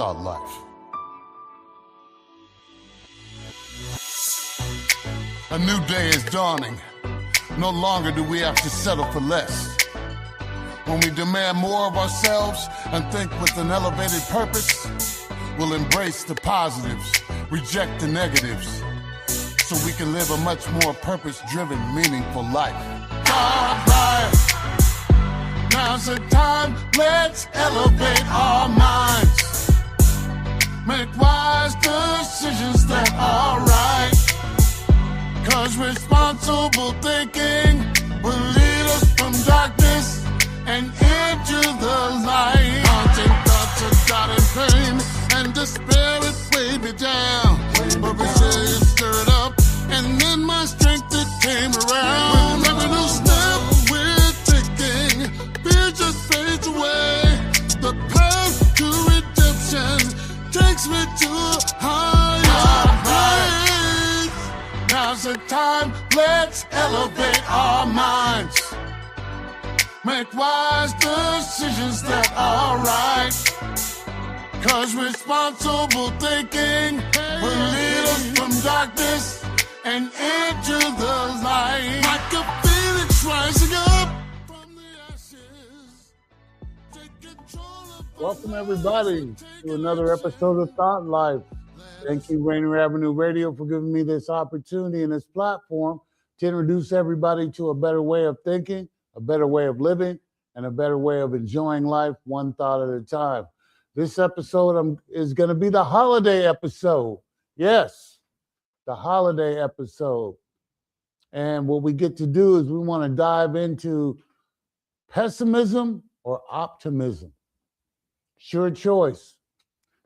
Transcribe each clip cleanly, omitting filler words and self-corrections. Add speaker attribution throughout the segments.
Speaker 1: Thought Life. A new day is dawning. No longer do we have to settle for less. When we demand more of ourselves and think with an elevated purpose, we'll embrace the positives, reject the negatives, so we can live a much more purpose-driven, meaningful life. Thought Life. Now's the time, let's elevate our minds. Make wise decisions that are right. 'Cause responsible thinking will lead us from darkness and into the light. Haunting thoughts of doubt and pain and despair, it weighed me down. But resilience stirred up, and then my strength it came around. With every new step we're taking, fear just fades away. The path to redemption takes me to a higher place. Now's the time, let's elevate our minds. Make wise decisions that are right. 'Cause responsible thinking will lead us from darkness and into the light. Like a phoenix rising up from the ashes. Take control of.
Speaker 2: Welcome everybody to another episode of Thought Life. Thank you, Rainier Avenue Radio, for giving me this opportunity and this platform to introduce everybody to a better way of thinking, a better way of living, and a better way of enjoying life one thought at a time. This episode is going to be the holiday episode. Yes, the holiday episode. And what we get to do is we want to dive into pessimism or optimism. Sure choice.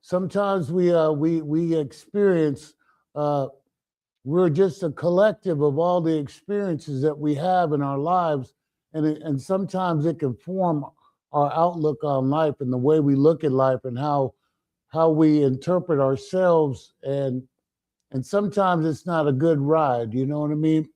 Speaker 2: Sometimes we experience, we're just a collective of all the experiences that we have in our lives, and sometimes it can form our outlook on life and the way we look at life and how we interpret ourselves, and sometimes it's not a good ride, you know what I mean?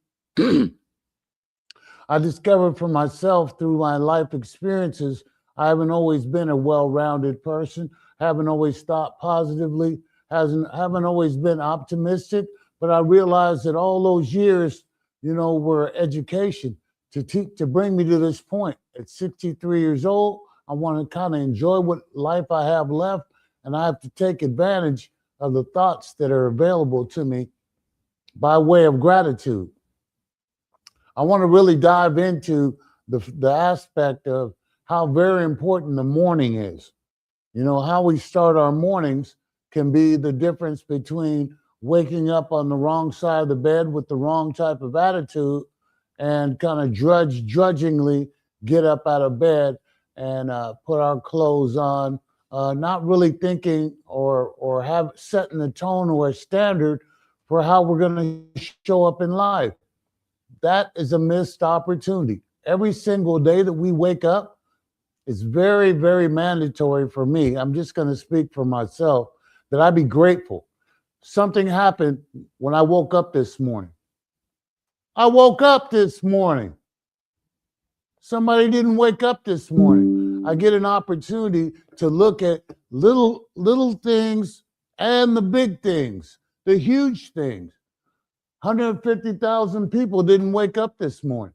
Speaker 2: I discovered for myself through my life experiences, I haven't always been a well-rounded person, haven't always thought positively, haven't always been optimistic, but I realized that all those years, were education to bring me to this point. At 63 years old, I want to kind of enjoy what life I have left, and I have to take advantage of the thoughts that are available to me by way of gratitude. I want to really dive into the aspect of how very important the morning is. How we start our mornings can be the difference between waking up on the wrong side of the bed with the wrong type of attitude and kind of drudgingly get up out of bed and put our clothes on, not really thinking or have setting the tone or a standard for how we're going to show up in life. That is a missed opportunity. Every single day that we wake up, it's very, very mandatory for me. I'm just going to speak for myself that I be grateful. Something happened when I woke up this morning. I woke up this morning. Somebody didn't wake up this morning. I get an opportunity to look at little things and the big things, the huge things. 150,000 people didn't wake up this morning.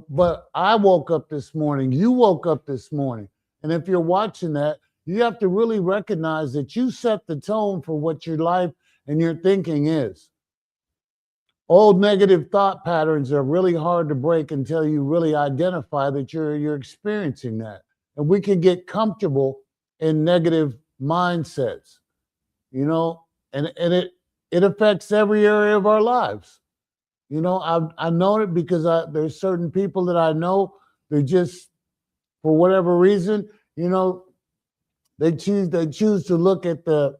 Speaker 2: But I woke up this morning. You woke up this morning. And if you're watching that, you have to really recognize that you set the tone for what your life and your thinking is. Old negative thought patterns are really hard to break until you really identify that you're experiencing that. And we can get comfortable in negative mindsets, and it affects every area of our lives. I've known it because there's certain people that I know, they're just, for whatever reason, they choose to look at the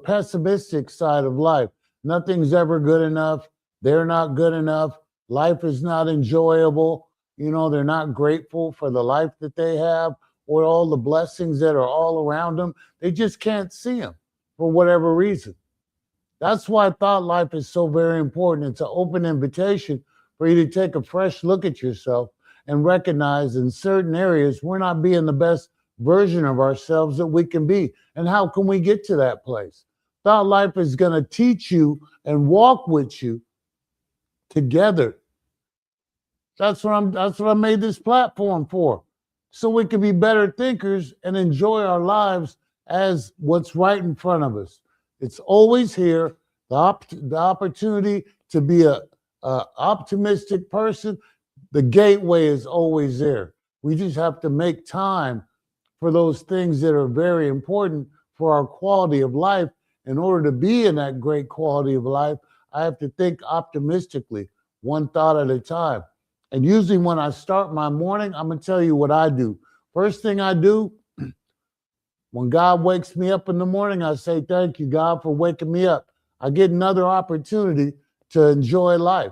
Speaker 2: pessimistic side of life. Nothing's ever good enough. They're not good enough. Life is not enjoyable. They're not grateful for the life that they have or all the blessings that are all around them. They just can't see them for whatever reason. That's why Thought Life is so very important. It's an open invitation for you to take a fresh look at yourself and recognize in certain areas we're not being the best version of ourselves that we can be. And how can we get to that place? Thought Life is going to teach you and walk with you together. That's what I made this platform for. So we can be better thinkers and enjoy our lives as what's right in front of us. It's always here. The opportunity to be a optimistic person, the gateway is always there. We just have to make time for those things that are very important for our quality of life. In order to be in that great quality of life, I have to think optimistically, one thought at a time. And usually when I start my morning, I'm going to tell you what I do. First thing I do, when God wakes me up in the morning, I say, thank you, God, for waking me up. I get another opportunity to enjoy life.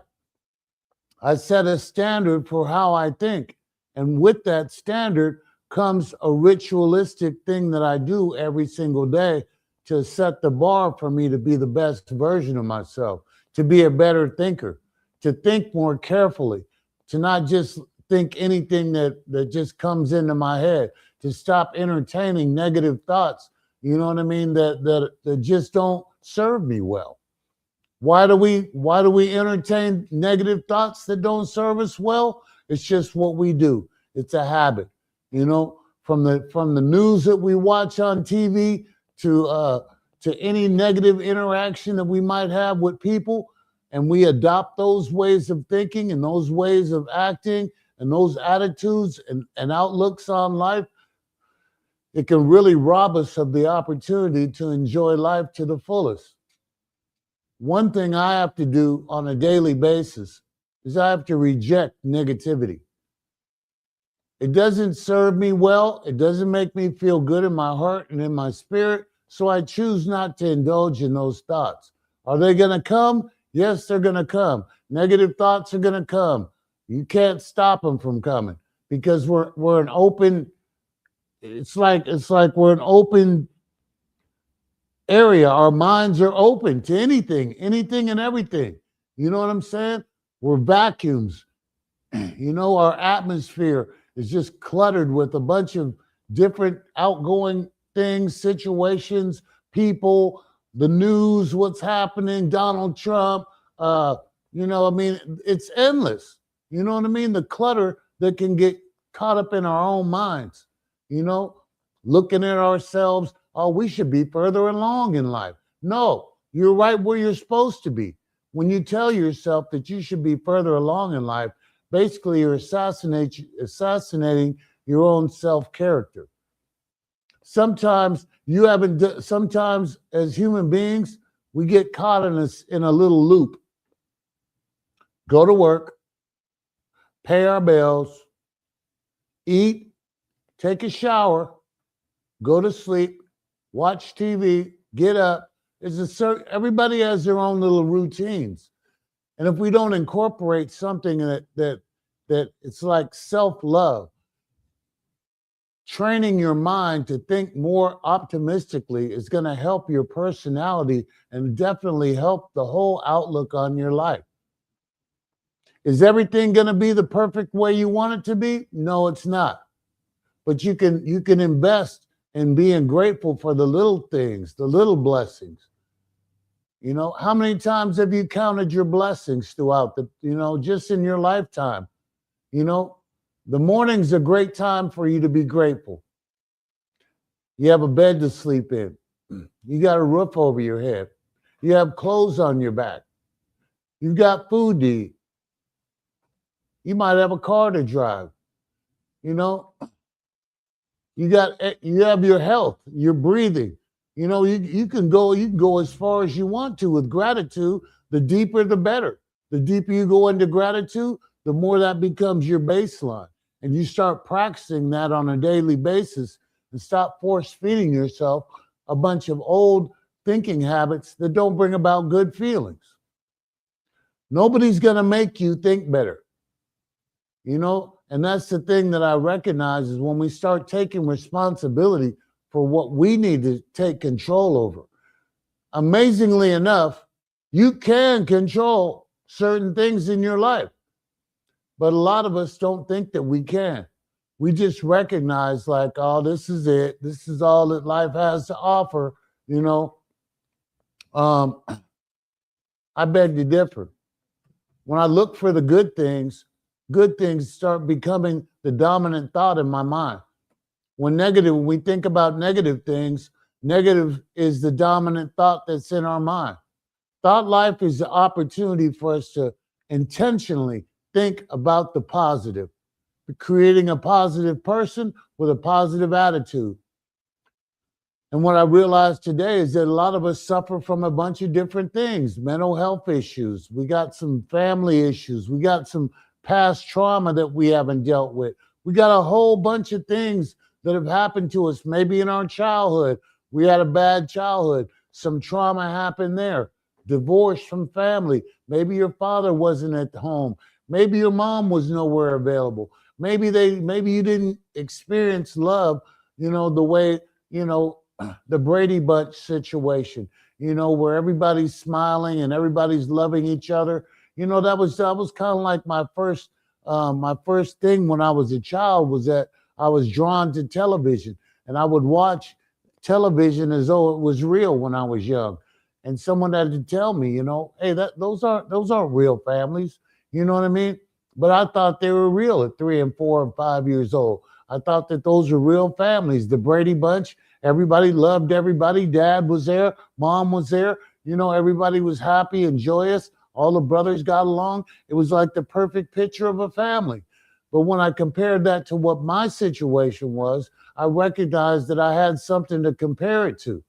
Speaker 2: I set a standard for how I think. And with that standard comes a ritualistic thing that I do every single day to set the bar for me to be the best version of myself, to be a better thinker, to think more carefully, to not just think anything that just comes into my head, to stop entertaining negative thoughts, you know what I mean, that just don't serve me well. Why do we entertain negative thoughts that don't serve us well? It's just what we do. It's a habit, you know, from the news that we watch on TV to any negative interaction that we might have with people, and we adopt those ways of thinking and those ways of acting and those attitudes and outlooks on life. It can really rob us of the opportunity to enjoy life to the fullest. One thing I have to do on a daily basis is I have to reject negativity. It doesn't serve me well. It doesn't make me feel good in my heart and in my spirit. So I choose not to indulge in those thoughts. Are they going to come? Yes, they're going to come. Negative thoughts are going to come. You can't stop them from coming because we're an open. It's like we're an open area. Our minds are open to anything and everything. You know what I'm saying? We're vacuums. You know, our atmosphere is just cluttered with a bunch of different outgoing things, situations, people, the news, what's happening, Donald Trump. You know, I mean, it's endless. You know what I mean? The clutter that can get caught up in our own minds, you know, looking at ourselves. Oh, we should be further along in life. No, you're right where you're supposed to be. When you tell yourself that you should be further along in life, basically you're assassinating your own self-character. Sometimes sometimes as human beings, we get caught in a little loop. Go to work, pay our bills, eat, take a shower, go to sleep, watch TV, get up. Everybody has their own little routines. And if we don't incorporate something that it's like self-love, training your mind to think more optimistically is going to help your personality and definitely help the whole outlook on your life. Is everything going to be the perfect way you want it to be? No, it's not. But you can invest in being grateful for the little things, the little blessings. You know, how many times have you counted your blessings throughout just in your lifetime? You know, the morning's a great time for you to be grateful. You have a bed to sleep in. You got a roof over your head. You have clothes on your back. You've got food to eat. You might have a car to drive. You know, you have your health, you're breathing. You know, you can go as far as you want to with gratitude. The deeper, the better. The deeper you go into gratitude, the more that becomes your baseline. And you start practicing that on a daily basis and stop force feeding yourself a bunch of old thinking habits that don't bring about good feelings. Nobody's going to make you think better. You know, and that's the thing that I recognize is when we start taking responsibility for what we need to take control over. Amazingly enough, you can control certain things in your life, but a lot of us don't think that we can. We just recognize like, oh, this is it. This is all that life has to offer. You know, um, I beg to differ. When I look for the good things start becoming the dominant thought in my mind. When we think about negative things, negative is the dominant thought that's in our mind. Thought life is the opportunity for us to intentionally think about the positive, creating a positive person with a positive attitude. And what I realized today is that a lot of us suffer from a bunch of different things, mental health issues. We got some family issues. We got some past trauma that we haven't dealt with. We got a whole bunch of things that have happened to us, maybe in our childhood. We had a bad childhood. Some trauma happened there. Divorce from family. Maybe your father wasn't at home. Maybe your mom was nowhere available. Maybe you didn't experience love, the way, the Brady Bunch situation, where everybody's smiling and everybody's loving each other. That was kind of like my first thing when I was a child, was that I was drawn to television, and I would watch television as though it was real when I was young. And someone had to tell me, hey, those aren't real families. You know what I mean? But I thought they were real at 3 and 4 and 5 years old. I thought that those were real families. The Brady Bunch, everybody loved everybody. Dad was there. Mom was there. Everybody was happy and joyous. All the brothers got along. It was like the perfect picture of a family. But when I compared that to what my situation was, I recognized that I had something to compare it to.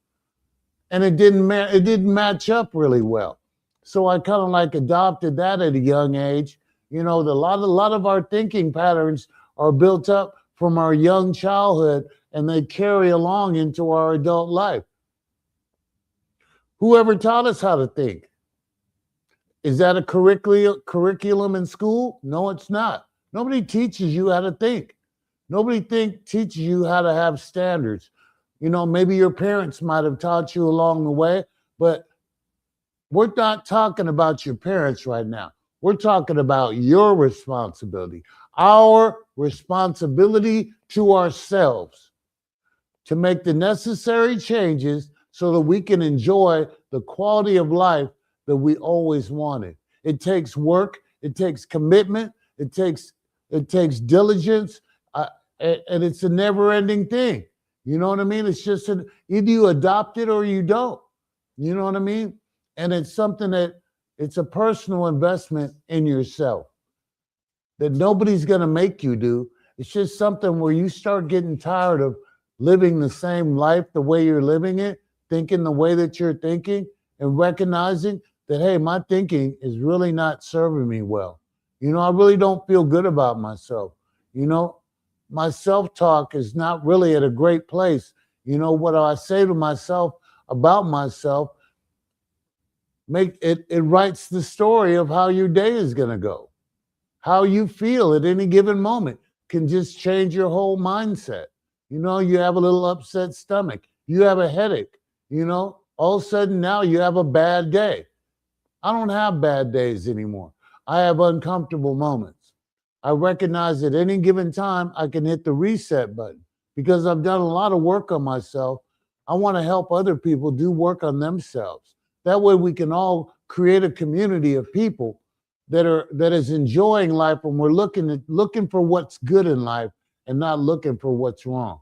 Speaker 2: And it didn't match up really well. So I kind of like adopted that at a young age. A lot of our thinking patterns are built up from our young childhood, and they carry along into our adult life. Whoever taught us how to think? Is that a curriculum in school? No, it's not. Nobody teaches you how to think. Nobody teaches you how to have standards. Maybe your parents might have taught you along the way, but we're not talking about your parents right now. We're talking about your responsibility, our responsibility to ourselves to make the necessary changes so that we can enjoy the quality of life that we always wanted. It takes work, it takes commitment, it takes diligence, and it's a never-ending thing. You know what I mean? It's just either you adopt it or you don't. You know what I mean? And it's something that it's a personal investment in yourself that nobody's going to make you do. It's just something where you start getting tired of living the same life the way you're living it, thinking the way that you're thinking, and recognizing that, hey, my thinking is really not serving me well. I really don't feel good about myself. My self-talk is not really at a great place. What I say to myself about myself, it writes the story of how your day is going to go. How you feel at any given moment can just change your whole mindset. You have a little upset stomach. You have a headache. All of a sudden now you have a bad day. I don't have bad days anymore. I have uncomfortable moments. I recognize at any given time I can hit the reset button because I've done a lot of work on myself. I want to help other people do work on themselves. That way we can all create a community of people that is enjoying life, and we're looking for what's good in life and not looking for what's wrong.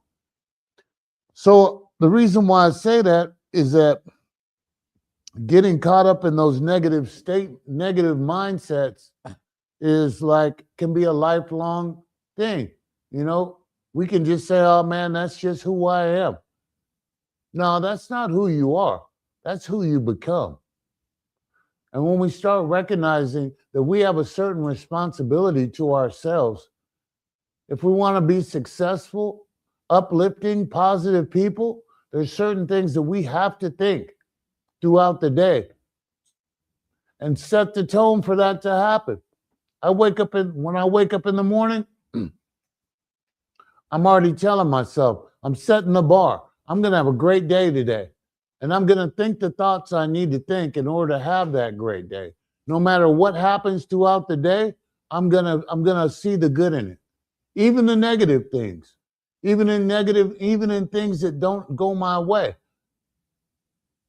Speaker 2: So the reason why I say that is that getting caught up in those negative mindsets is can be a lifelong thing. We can just say, oh man, that's just who I am. No, that's not who you are. That's who you become. And when we start recognizing that we have a certain responsibility to ourselves, if we want to be successful, uplifting, positive people, there's certain things that we have to think throughout the day and set the tone for that to happen. When I wake up in the morning, I'm already telling myself, I'm setting the bar. I'm going to have a great day today. And I'm going to think the thoughts I need to think in order to have that great day. No matter what happens throughout the day, I'm going to see the good in it. even the negative things, even in things that don't go my way.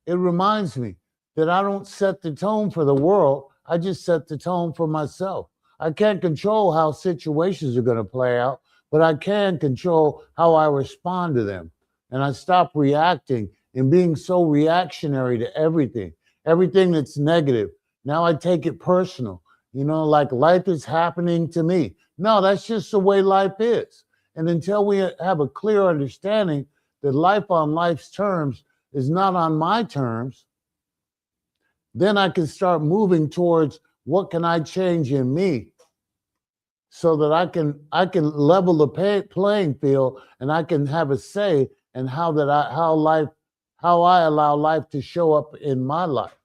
Speaker 2: It reminds me that I don't set the tone for the world. I just set the tone for myself. I can't control how situations are going to play out, but I can control how I respond to them. And I stop reacting and being so reactionary to everything that's negative. Now I take it personal, like life is happening to me. No, that's just the way life is. And until we have a clear understanding that life on life's terms is not on my terms, then I can start moving towards what can I change in me so that I can level the playing field and I can have a say in how I allow life to show up in my life.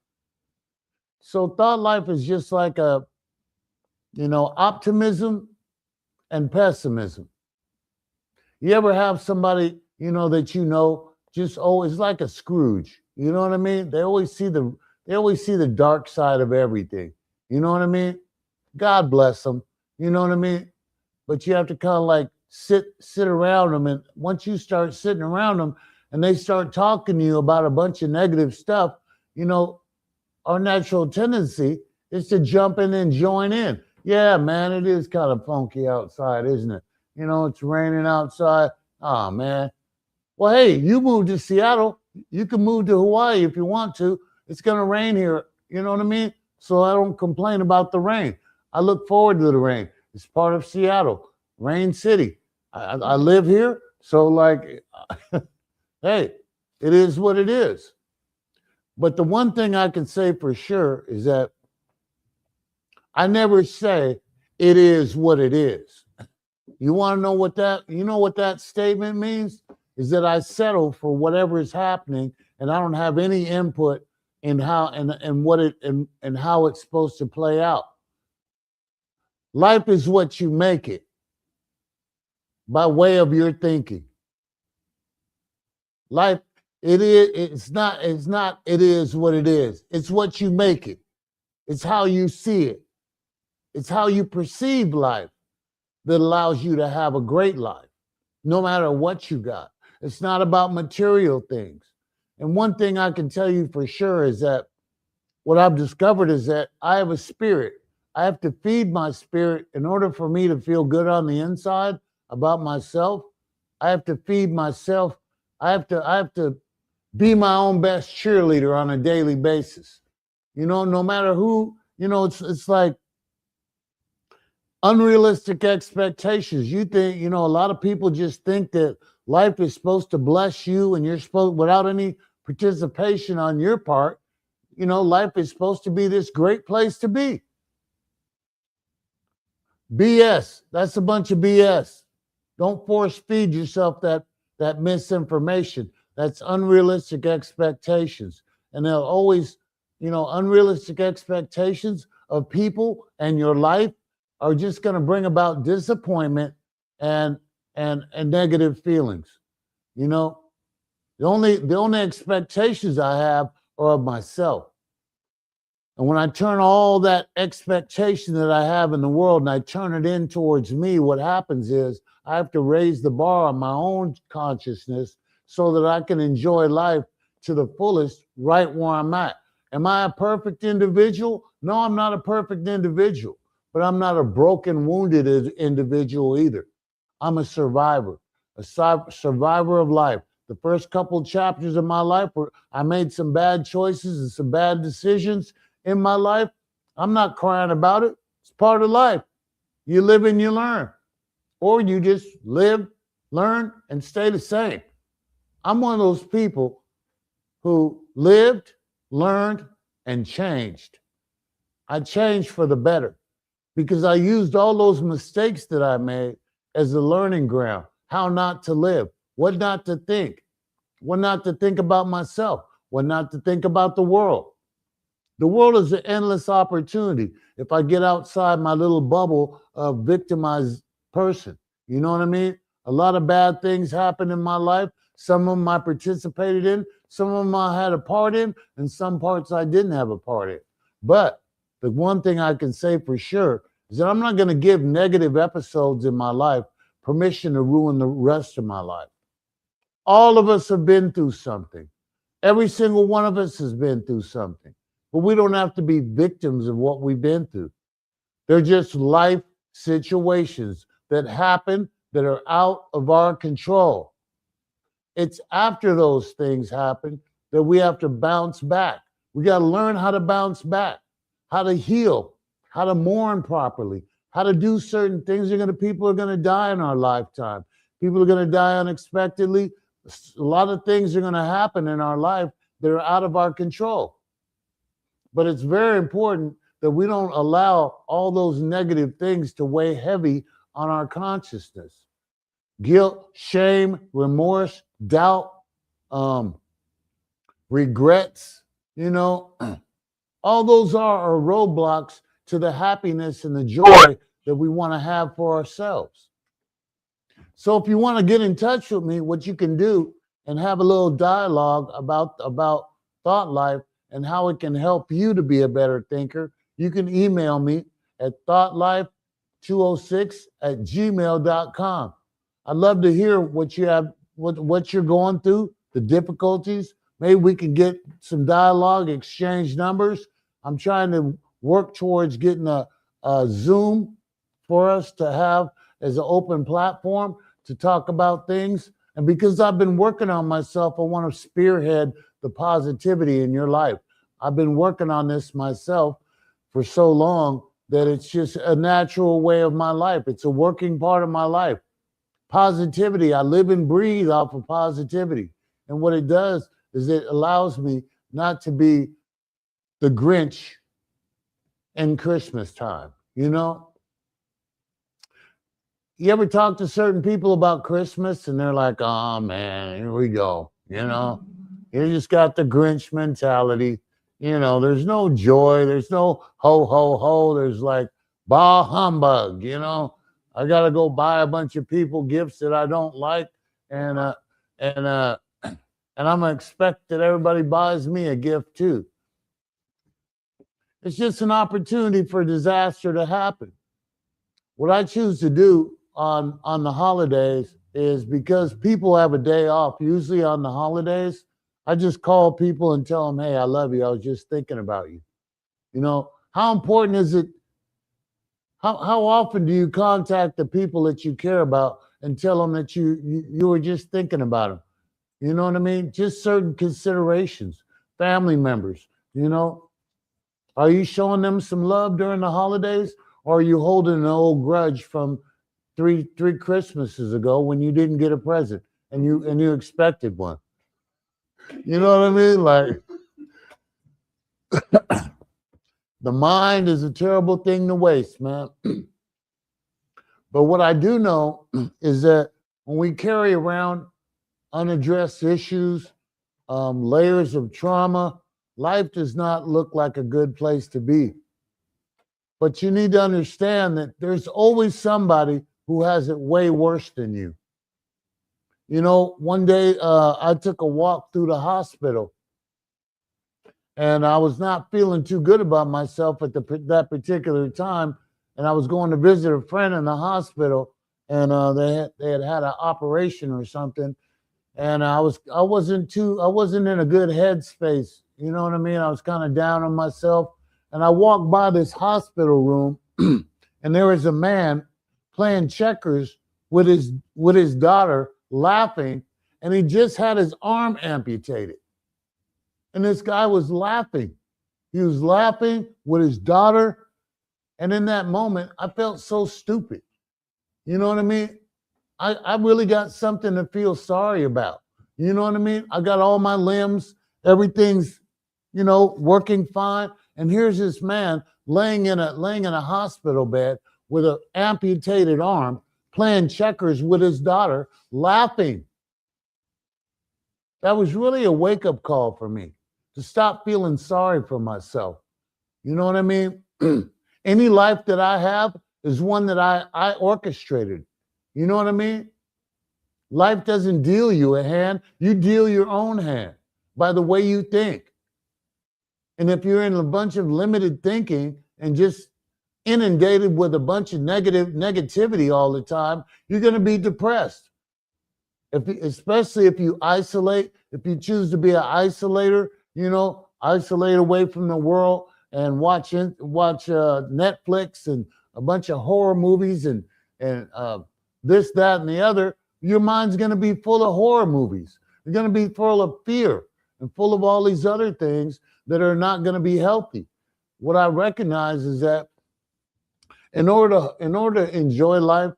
Speaker 2: So thought life is just like optimism and pessimism. You ever have somebody, that just always like a Scrooge, you know what I mean? They always see the dark side of everything. You know what I mean? God bless them. You know what I mean? But you have to kind of like sit around them. And once you start sitting around them and they start talking to you about a bunch of negative stuff, our natural tendency is to jump in and join in. Yeah, man, it is kind of funky outside, isn't it? It's raining outside. Oh, man. Well, hey, you moved to Seattle. You can move to Hawaii if you want to. It's going to rain here. You know what I mean? So I don't complain about the rain. I look forward to the rain. It's part of Seattle, Rain City. I live here. So hey, it is what it is. But the one thing I can say for sure is that I never say it is what it is. You want to know what that statement means? Is that I settle for whatever is happening and I don't have any input in how and how it's supposed to play out. Life is what you make it by way of your thinking. Life, it is what it is. It's what you make it. It's how you see it. It's how you perceive life that allows you to have a great life, no matter what you got. It's not about material things. And one thing I can tell you for sure is that what I've discovered is that I have a spirit. I have to feed my spirit in order for me to feel good on the inside about myself. I have to feed myself. I have to be my own best cheerleader on a daily basis. No matter who, it's like unrealistic expectations. You think, a lot of people just think that life is supposed to bless you and you're supposed, without any participation on your part, life is supposed to be this great place to be. BS. That's a bunch of BS. Don't force feed yourself that misinformation. That's unrealistic expectations. And they'll always, unrealistic expectations of people and your life are just going to bring about disappointment and negative feelings. The only expectations I have are of myself. And when I turn all that expectation that I have in the world and I turn it in towards me, what happens is I have to raise the bar on my own consciousness so that I can enjoy life to the fullest right where I'm at. Am I a perfect individual? No, I'm not a perfect individual, but I'm not a broken, wounded individual either. I'm a survivor of life. The first couple chapters of my life where I made some bad choices and some bad decisions in my life, I'm not crying about it. It's part of life. You live and you learn. Or you just live, learn, and stay the same. I'm one of those people who lived, learned, and changed. I changed for the better because I used all those mistakes that I made as a learning ground. How not to live, what not to think, what not to think about myself, what not to think about the world. The world is an endless opportunity if I get outside my little bubble of victimized person. You know what I mean? A lot of bad things happened in my life. Some of them I participated in, some of them I had a part in, and some parts I didn't have a part in. But the one thing I can say for sure is that I'm not going to give negative episodes in my life permission to ruin the rest of my life. All of us have been through something. Every single one of us has been through something. But we don't have to be victims of what we've been through. They're just life situations that happen that are out of our control. It's after those things happen that we have to bounce back. We got to learn how to bounce back, how to heal, how to mourn properly, how to do certain things. People are going to die in our lifetime. People are going to die unexpectedly. A lot of things are going to happen in our life that are out of our control. But it's very important that we don't allow all those negative things to weigh heavy on our consciousness. Guilt, shame, remorse, doubt, regrets, all those are roadblocks to the happiness and the joy that we want to have for ourselves. So if you want to get in touch with me, what you can do and have a little dialogue about thought life and how it can help you to be a better thinker, you can email me at thoughtlife206@gmail.com. I'd love to hear what you have, what you're going through, the difficulties. Maybe we can get some dialogue, exchange numbers. I'm trying to work towards getting a Zoom for us to have as an open platform to talk about things. And because I've been working on myself, I want to spearhead the positivity in your life. I've been working on this myself for so long that it's just a natural way of my life. It's a working part of my life. Positivity, I live and breathe off of positivity. And what it does is it allows me not to be the Grinch in Christmas time, You ever talk to certain people about Christmas and they're like, oh man, here we go, You just got the Grinch mentality. There's no joy. There's no ho, ho, ho. There's like bah humbug, I got to go buy a bunch of people gifts that I don't like. And I'm going to expect that everybody buys me a gift too. It's just an opportunity for disaster to happen. What I choose to do on the holidays is, because people have a day off, usually on the holidays, I just call people and tell them, hey, I love you. I was just thinking about you. How important is it? How often do you contact the people that you care about and tell them that you were just thinking about them? You know what I mean? Just certain considerations, family members, Are you showing them some love during the holidays? Or are you holding an old grudge from three Christmases ago when you didn't get a present and you expected one? You know what I mean? Like, the mind is a terrible thing to waste, man. But what I do know is that when we carry around unaddressed issues, layers of trauma, life does not look like a good place to be. But you need to understand that there's always somebody who has it way worse than you. One day I took a walk through the hospital, and I was not feeling too good about myself at that particular time. And I was going to visit a friend in the hospital, and they had an operation or something. And I wasn't in a good headspace. You know what I mean? I was kind of down on myself. And I walked by this hospital room, and there was a man playing checkers with his daughter, laughing, and he just had his arm amputated. And this guy was laughing. He was laughing with his daughter. And in that moment, I felt so stupid. You know what I mean? I really got something to feel sorry about. You know what I mean? I got all my limbs, everything's, working fine. And here's this man laying in a hospital bed with an amputated arm, playing checkers with his daughter, laughing. That was really a wake-up call for me, to stop feeling sorry for myself. You know what I mean? Any life that I have is one that I orchestrated. You know what I mean? Life doesn't deal you a hand. You deal your own hand by the way you think. And if you're in a bunch of limited thinking and just inundated with a bunch of negativity all the time, you're going to be depressed. Especially if you isolate, if you choose to be an isolator, isolate away from the world and watch Netflix and a bunch of horror movies and this, that, and the other, your mind's going to be full of horror movies. You're going to be full of fear and full of all these other things that are not going to be healthy. What I recognize is that in order to enjoy life,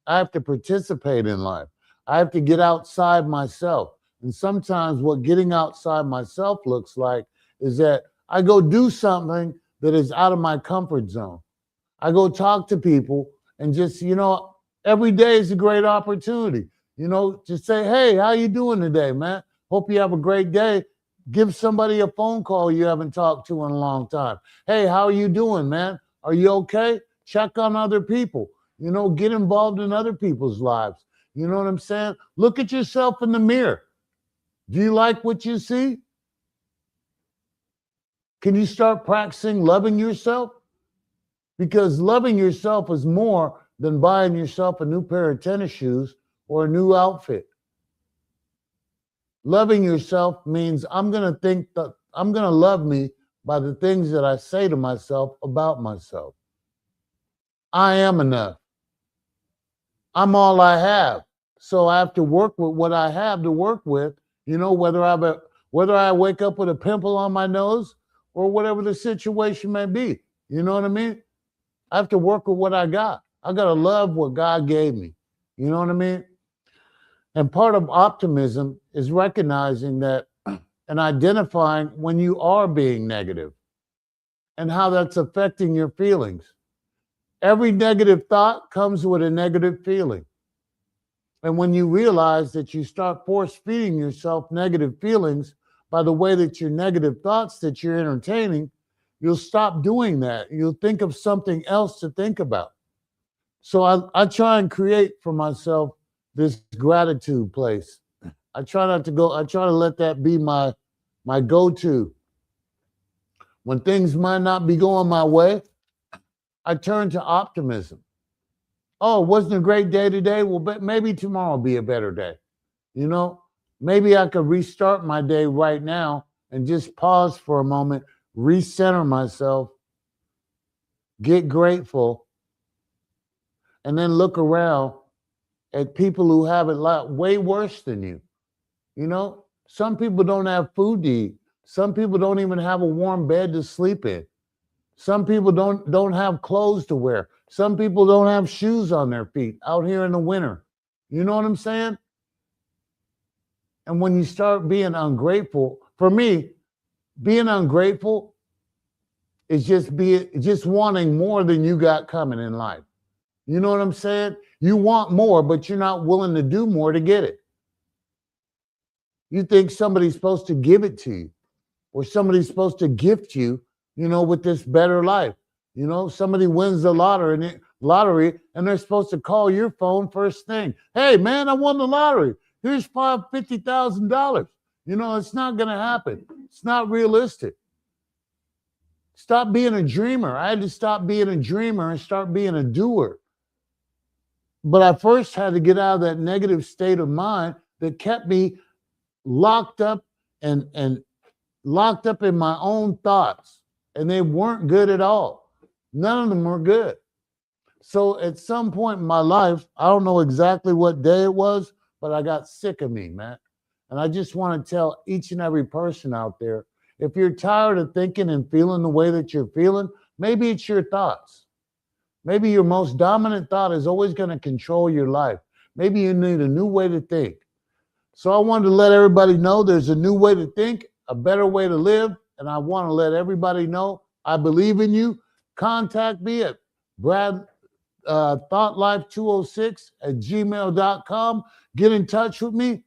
Speaker 2: I have to participate in life. I have to get outside myself. And sometimes what getting outside myself looks like is that I go do something that is out of my comfort zone. I go talk to people and just, every day is a great opportunity. Just say, hey, how you doing today, man? Hope you have a great day. Give somebody a phone call you haven't talked to in a long time. Hey, how are you doing, man? Are you okay? Check on other people. Get involved in other people's lives. You know what I'm saying? Look at yourself in the mirror. Do you like what you see? Can you start practicing loving yourself? Because loving yourself is more than buying yourself a new pair of tennis shoes or a new outfit. Loving yourself means I'm going to love me by the things that I say to myself about myself. I am enough. I'm all I have. So I have to work with what I have to work with, whether I wake up with a pimple on my nose or whatever the situation may be. You know what I mean? I have to work with what I got. I got to love what God gave me. You know what I mean? And part of optimism is recognizing that and identifying when you are being negative and how that's affecting your feelings. Every negative thought comes with a negative feeling. And when you realize that you start force-feeding yourself negative feelings by the way that your negative thoughts that you're entertaining, you'll stop doing that. You'll think of something else to think about. So I try and create for myself this gratitude place. I try to let that be my go-to. When things might not be going my way, I turn to optimism. Oh, wasn't a great day today? Well, maybe tomorrow will be a better day. Maybe I could restart my day right now and just pause for a moment, recenter myself, get grateful, and then look around at people who have it way worse than you. Some people don't have food to eat. Some people don't even have a warm bed to sleep in. Some people don't have clothes to wear. Some people don't have shoes on their feet out here in the winter. You know what I'm saying? And when you start being ungrateful, for me, being ungrateful is just wanting more than you got coming in life. You know what I'm saying? You want more, but you're not willing to do more to get it. You think somebody's supposed to give it to you, or somebody's supposed to gift you, with this better life. Somebody wins the lottery and they're supposed to call your phone first thing. Hey, man, I won the lottery. Here's $50,000. It's not going to happen. It's not realistic. Stop being a dreamer. I had to stop being a dreamer and start being a doer. But I first had to get out of that negative state of mind that kept me locked up and locked up in my own thoughts. And they weren't good at all. None of them were good. So at some point in my life, I don't know exactly what day it was, but I got sick of me, man. And I just want to tell each and every person out there, if you're tired of thinking and feeling the way that you're feeling, maybe it's your thoughts. Maybe your most dominant thought is always going to control your life. Maybe you need a new way to think. So I wanted to let everybody know there's a new way to think, a better way to live. And I want to let everybody know I believe in you. Contact me at thoughtlife206@gmail.com. Get in touch with me.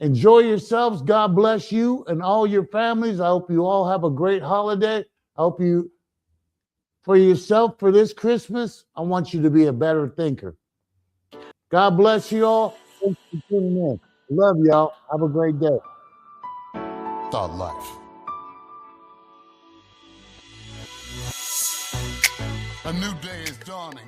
Speaker 2: Enjoy yourselves. God bless you and all your families. I hope you all have a great holiday. I hope you, for yourself, for this Christmas, I want you to be a better thinker. God bless you all. Thanks for tuning in. Love y'all. Have a great day.
Speaker 1: Thought Life. A new day is dawning.